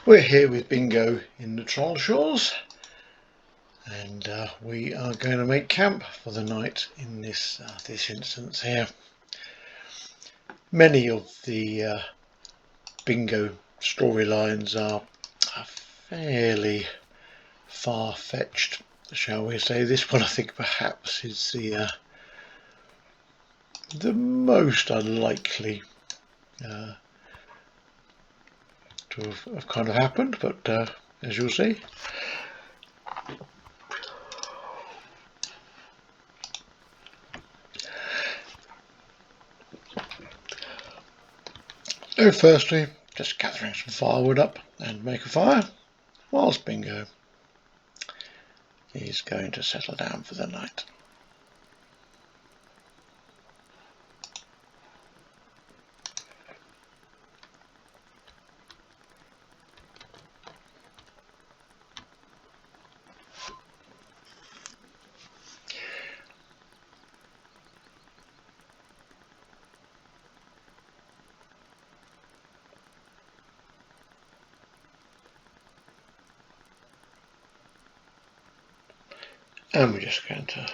We're here with Bingo in the Trollshaws, and we are going to make camp for the night in this instance here. Many of the Bingo storylines are fairly far-fetched, shall we say. This one, I think, perhaps is the most unlikely to have kind of happened, but as you'll see. So firstly, just gathering some firewood up and make a fire, whilst Bingo is going to settle down for the night. And we're just going to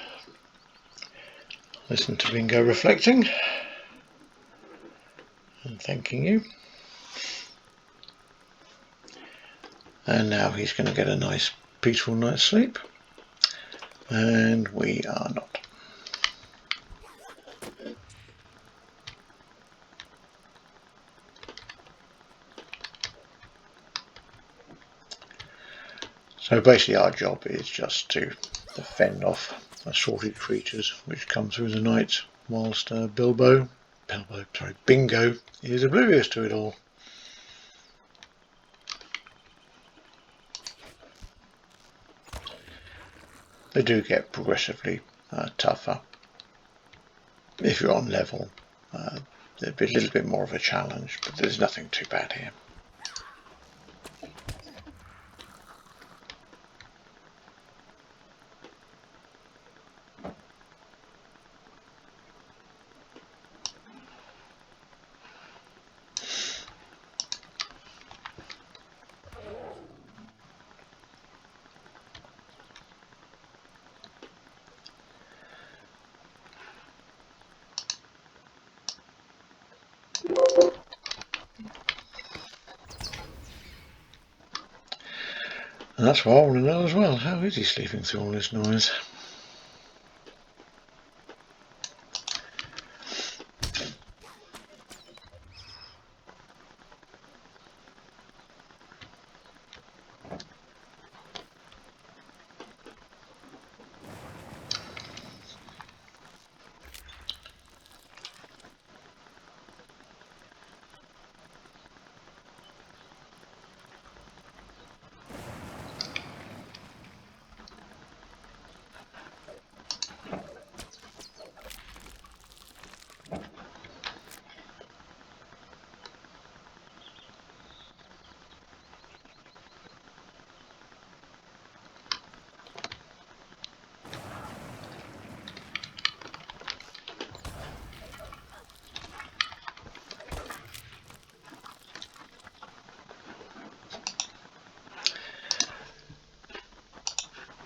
listen to Bingo reflecting and thanking you. And now he's going to get a nice peaceful night's sleep, and we are not. So basically our job is just to fend off assorted creatures which come through the night, whilst Bingo is oblivious to it all. They do get progressively tougher. If you're on level, there'd be a little bit more of a challenge, but there's nothing too bad here. And that's what I want to know as well. How is he sleeping through all this noise?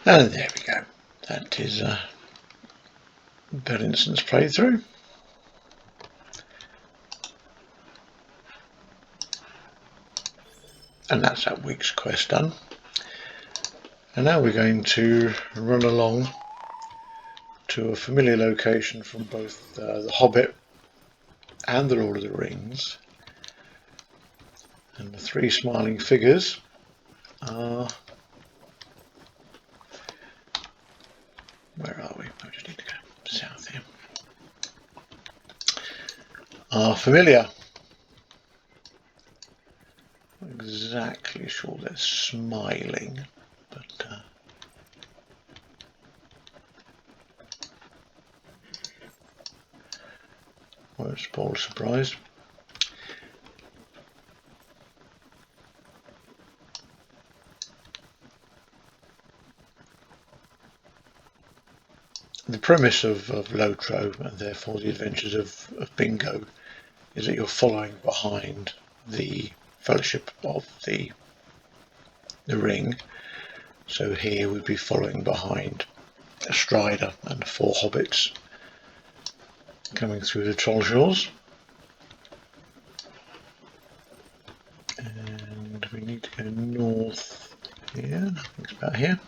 And there we go. That is that instance played through. And that's that week's quest done. And now we're going to run along to a familiar location from both The Hobbit and The Lord of the Rings. And the three smiling figures are... Where are we? I just need to go south here. Are familiar. Not exactly sure they're smiling, but won't spoil the surprise. The premise of LOTRO, and therefore the adventures of Bingo, is that you're following behind the Fellowship of the the ring. So here we'd be following behind a Strider and 4 hobbits coming through the Trollshaws. And we need to go north here, I think it's about here.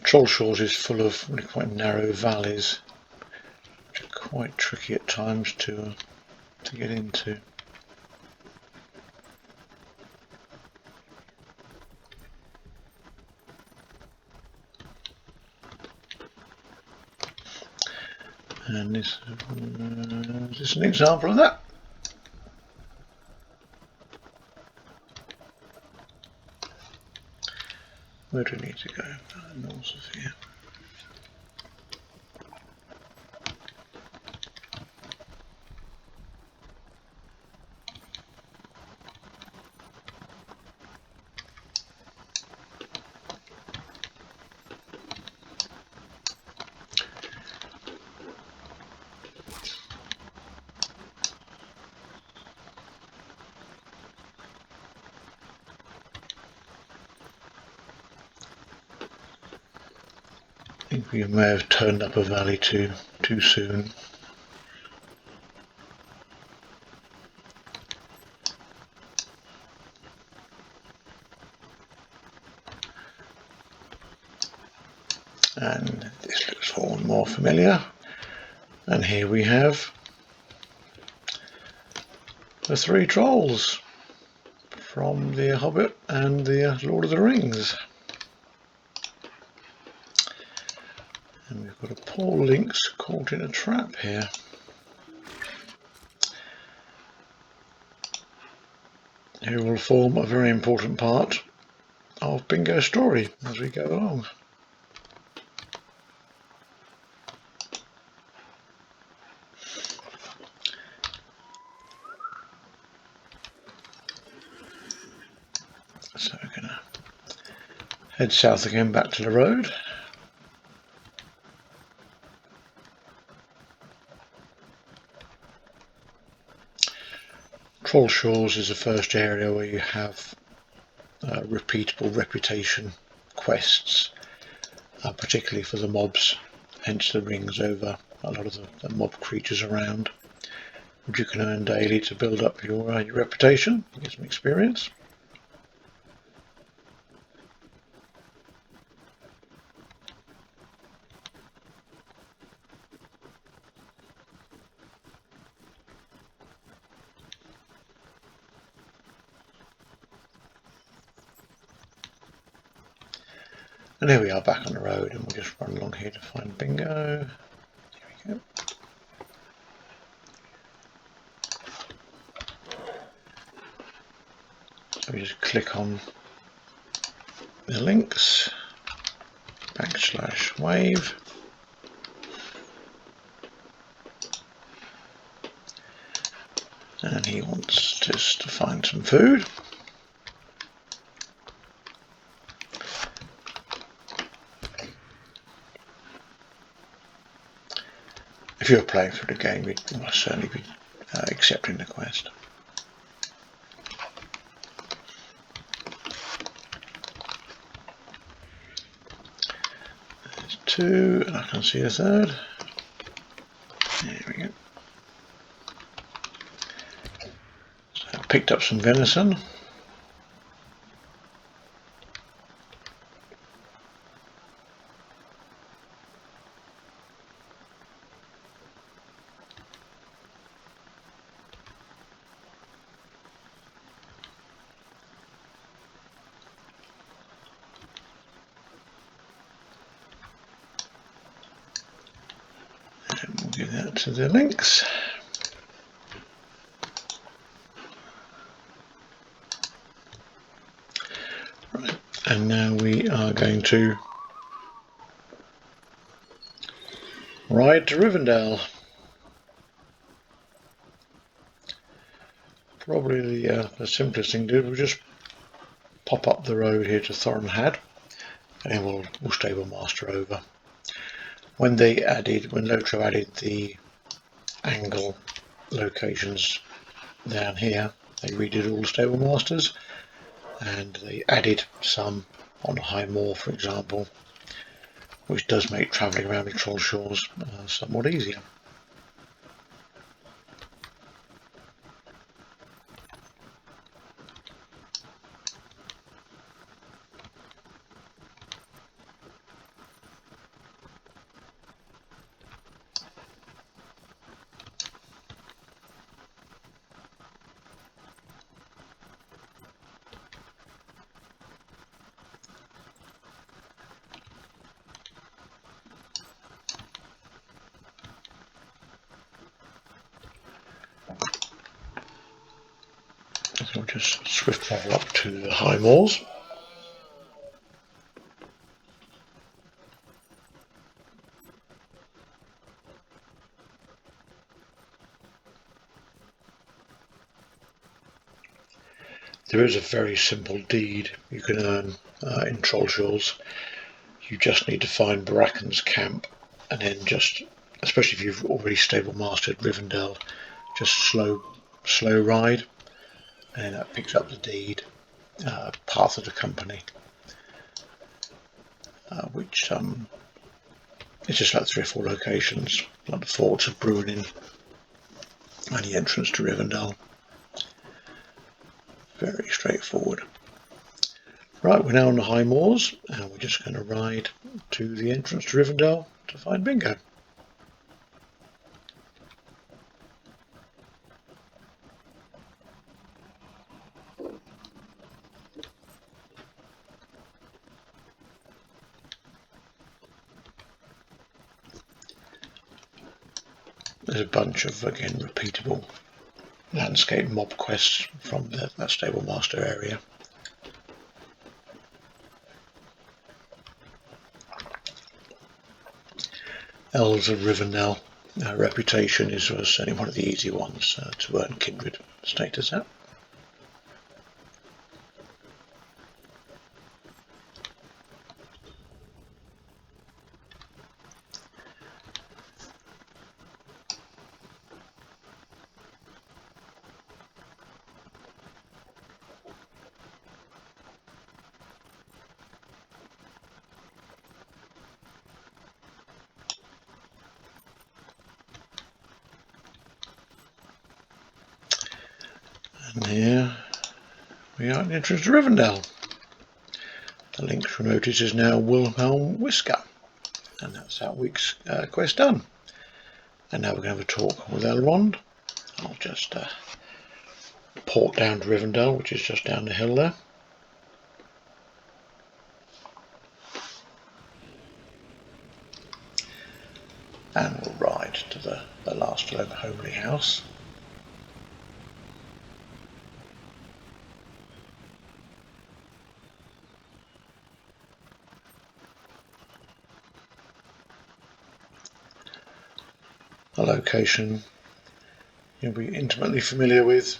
Trollshaws is full of really quite narrow valleys, which are quite tricky at times to get into. And this is an example of that. Where do we need to go? North of here. I think we may have turned up a valley too soon. And this looks all more familiar. And here we have the 3 trolls from the Hobbit and the Lord of the Rings. And we've got a poor lynx caught in a trap here. Who will form a very important part of Bingo's story as we go along. So we're going to head south again back to the road. Trollshaws is the first area where you have repeatable reputation quests, particularly for the mobs, hence the rings over a lot of the mob creatures around, which you can earn daily to build up your reputation, get some experience. And here we are back on the road, and we'll just run along here to find Bingo. Here we go. So we just click on the links, /wave. And he wants us to find some food. If you're playing through the game, you'd most certainly be accepting the quest. There's 2, and I can see a 3rd. There we go. So I picked up some venison. We'll give that to the links. Right, and now we are going to ride to Rivendell. Probably the simplest thing to do, we'll just pop up the road here to Thornhad, and then we'll stable master over. When LOTRO added the angle locations down here, they redid all the stable masters, and they added some on a high moor, for example, which does make travelling around the Trollshaws somewhat easier. So we'll just swift travel up to the high moors. There is a very simple deed you can earn in Trollshaws. You just need to find Bracken's camp, and then just, especially if you've already stable mastered Rivendell, just slow ride, and that picks up the deed, Path of the Company, which it's just like 3 or 4 locations, like the forts of Bruin and the entrance to Rivendell. Very straightforward. Right, we're now on the high moors, and we're just going to ride to the entrance to Rivendell to find Bingo. There's a bunch of, again, repeatable landscape mob quests from that stable master area. Elves of Rivendell. Reputation is certainly one of the easy ones to earn kindred status at. And here we are at the entrance to Rivendell. The link for notice is now Wilhelm Whisker, and that's our week's quest done. And now we're going to have a talk with Elrond. I'll just port down to Rivendell, which is just down the hill there. And we'll ride to the last homely house. A location you'll be intimately familiar with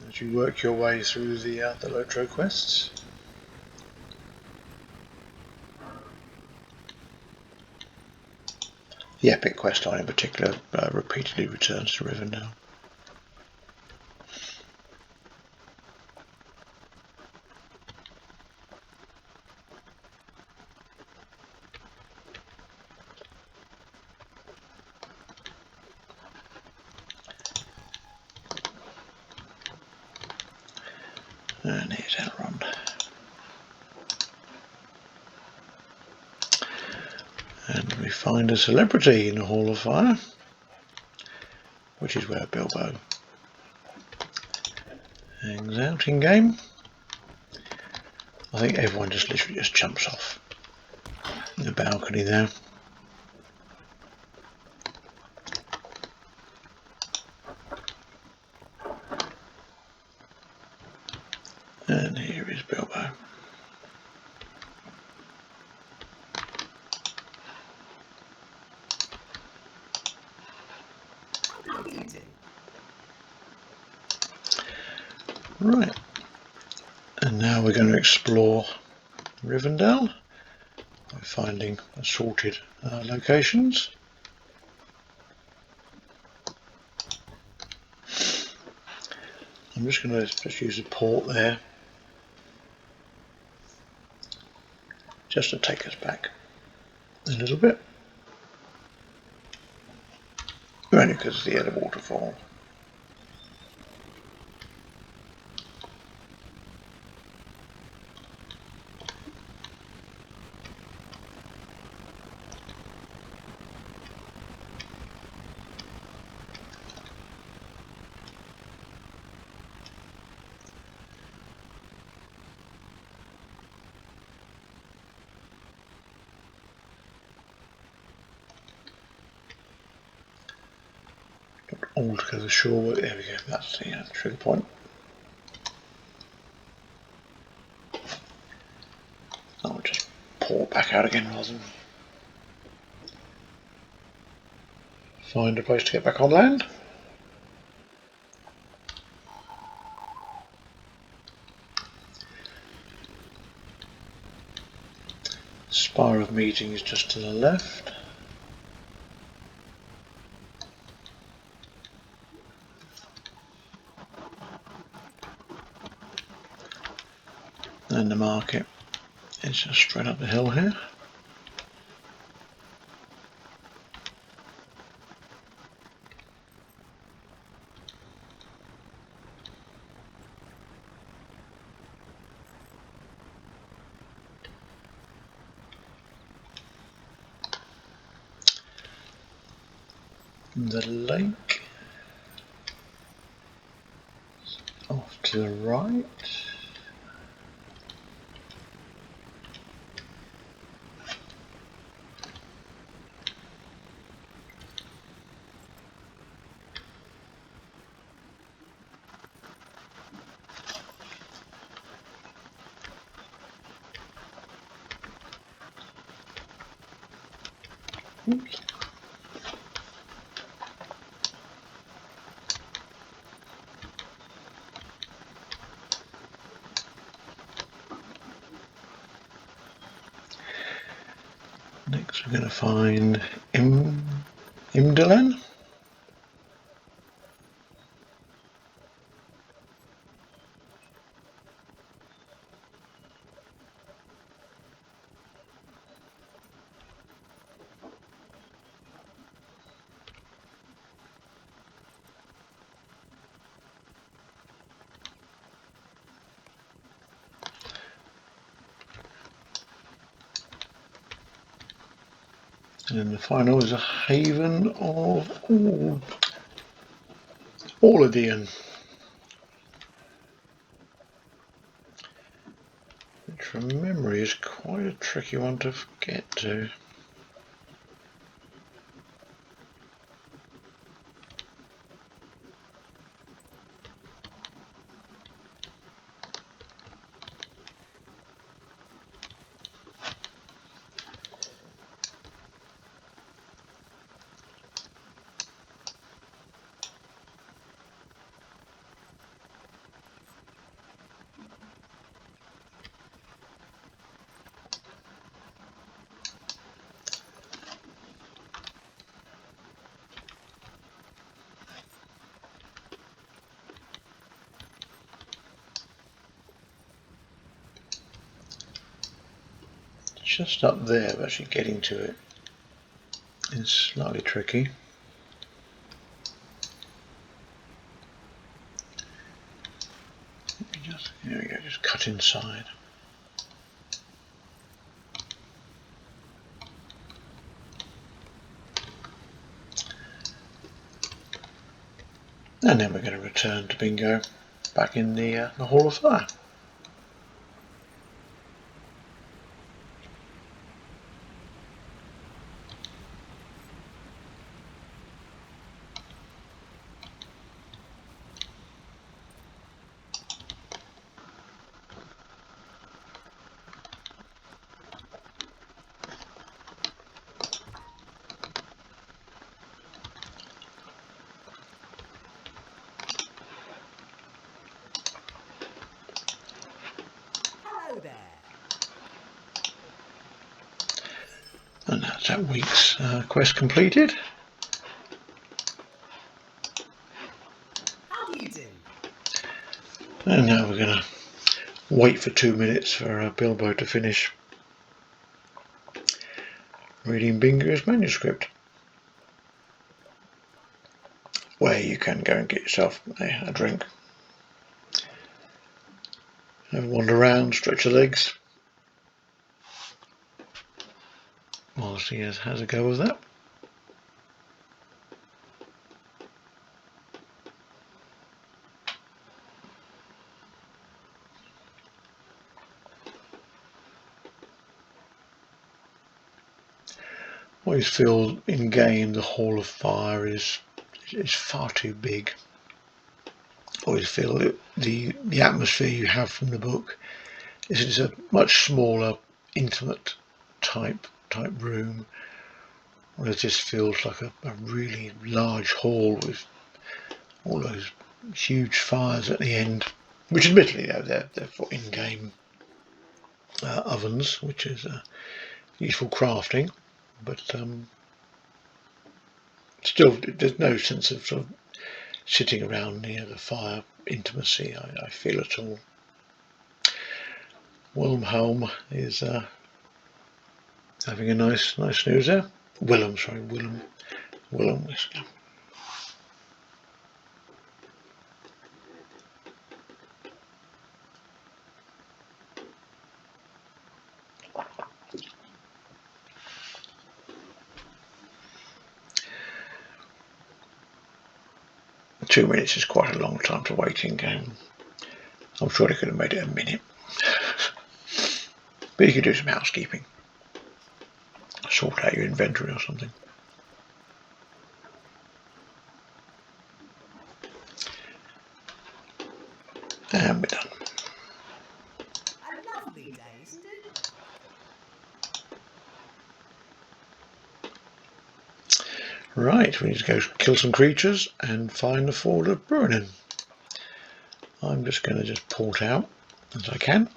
as you work your way through the LOTRO quests. The epic quest line in particular repeatedly returns to Rivendell. And here's Elrond. And we find a celebrity in the Hall of Fire, which is where Bilbo hangs out in game. I think everyone just literally just jumps off the balcony there. And here is Bilbo. Right, and now we're going to explore Rivendell by finding assorted locations. I'm just going to use a port there just to take us back a little bit. Only because of the other waterfall. Altogether sure. There we go. That's the trigger point. I'll just pour it back out again rather than find a place to get back on land. Spire of Meeting is just to the left. And the market is just straight up the hill here. The lake off to the right. Oops. Next we're going to find Imdalen. And then the final is a haven of Orladian, which from memory is quite a tricky one to get to. Just up there, but actually getting to it is slightly tricky. There we go, just cut inside. And then we're going to return to Bingo, back in the Hall of Fire. And that's that week's quest completed. How do you do? And now we're going to wait for 2 minutes for Bilbo to finish reading Bingo's manuscript, where you can go and get yourself a drink, have a wander around, stretch your legs, whilst he has a go of that. I always feel in game the Hall of Fire is far too big. I always feel that the atmosphere you have from the book is a much smaller, intimate type room, whereas this feels like a really large hall with all those huge fires at the end, which admittedly they're for in-game ovens, which is useful crafting, but still there's no sense of sort of sitting around near the fire intimacy I feel at all. Home is having a nice snooze there. Willem. Let's go. Two minutes is quite a long time to wait in game. I'm sure they could have made it a minute. But you could do some housekeeping. Sort out your inventory or something. And we're done. A lovely day, isn't it? Right, we need to go kill some creatures and find the Ford of Bruinen. I'm just going to port out as I can.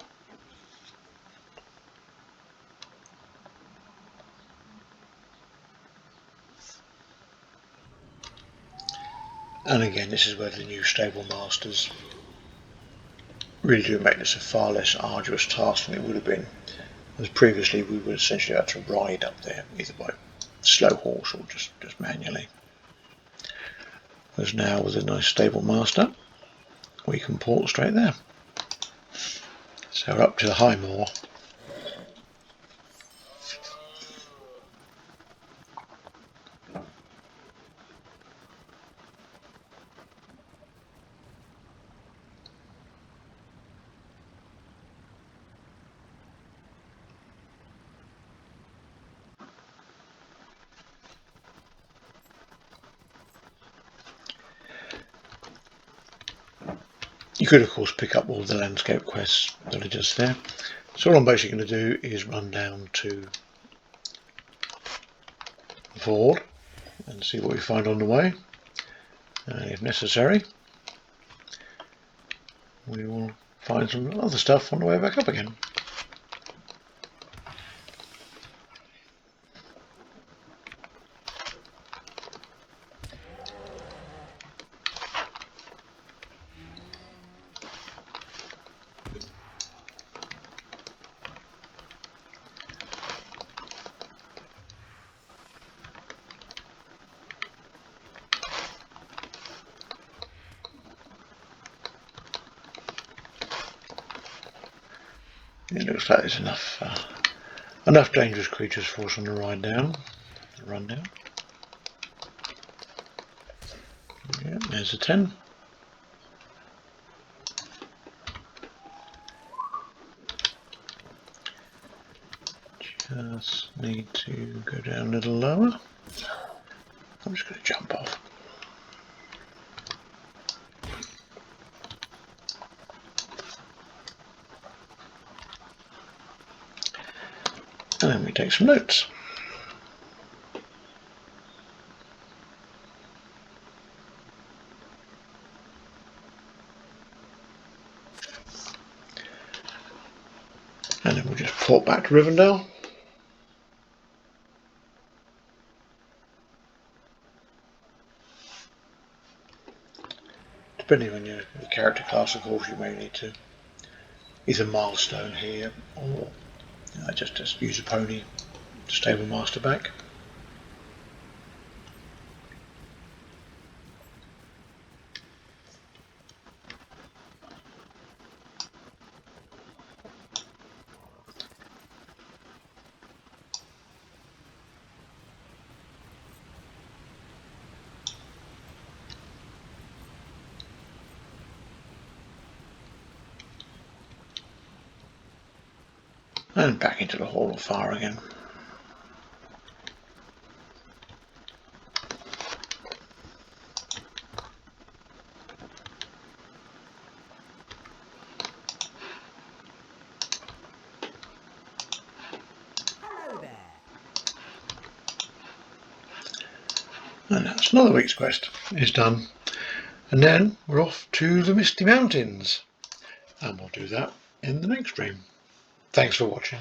And again, this is where the new stable masters really do make this a far less arduous task than it would have been, as previously we would essentially have to ride up there either by slow horse or just manually. Whereas now with a nice stable master we can port straight there. So we're up to the High Moor. You could of course pick up all the landscape quests that are just there. So all I'm basically going to do is run down to the Ford and see what we find on the way. And if necessary, we will find some other stuff on the way back up again. It looks like there's enough dangerous creatures for us on the run down. Yeah, there's a 10. Just need to go down a little lower. I'm just going to jump off. And then we take some notes. And then we'll just port back to Rivendell. Depending on your character class, of course, you may need to either milestone here or just use a pony stable master back. And back into the Hall of Fire again. Hello there. And that's another week's quest is done. And then we're off to the Misty Mountains. And we'll do that in the next stream. Thanks for watching.